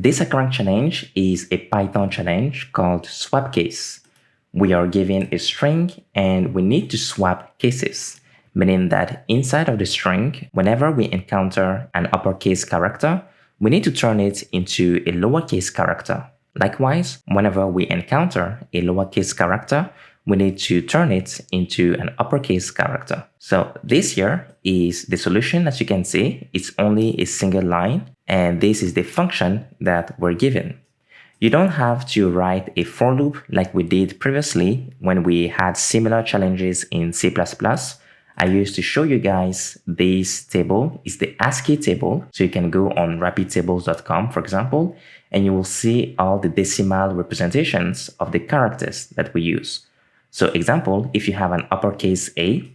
This HackerRank challenge is a Python challenge called swap case. We are given a string and we need to swap cases, meaning that inside of the string, whenever we encounter an uppercase character, we need to turn it into a lowercase character. Likewise, whenever we encounter a lowercase character, we need to turn it into an uppercase character. So this here is the solution. As you can see, it's only a single line, and this is the function that we're given. You don't have to write a for loop like we did previously when we had similar challenges in C++. I used to show you guys this table is the ASCII table. So you can go on rapidtables.com, for example, and you will see all the decimal representations of the characters that we use. So example, if you have an uppercase A,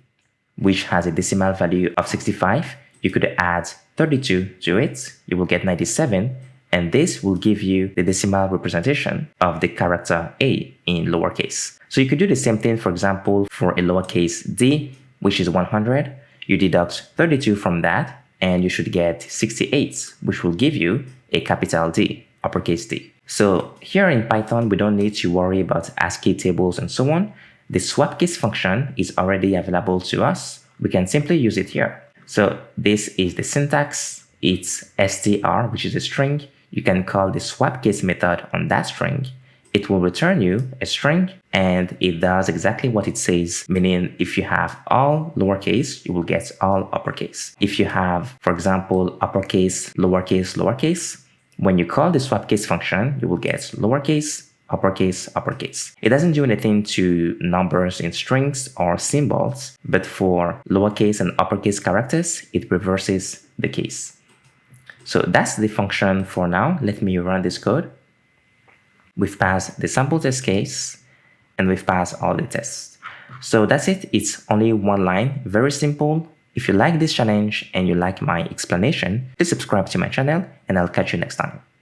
which has a decimal value of 65, you could add 32 to it, you will get 97, and this will give you the decimal representation of the character A in lowercase. So you could do the same thing, for example, for a lowercase d, which is 100. You deduct 32 from that, and you should get 68, which will give you a capital D, uppercase D. So here in Python, we don't need to worry about ASCII tables and so on. The swap case function is already available to us. We can simply use it here. So this is the syntax. It's str, which is a string. You can call the swap case method on that string. It will return you a string, and it does exactly what it says, meaning if you have all lowercase, you will get all uppercase. If you have, for example, uppercase, lowercase, when you call the swap case function, you will get lowercase, uppercase, uppercase. It doesn't do anything to numbers in strings or symbols, but for lowercase and uppercase characters, it reverses the case. So that's the function for now. Let me run this code. We've passed the sample test case, and we've passed all the tests. So that's it. It's only one line, very simple. If you like this challenge and you like my explanation, please subscribe to my channel, and I'll catch you next time.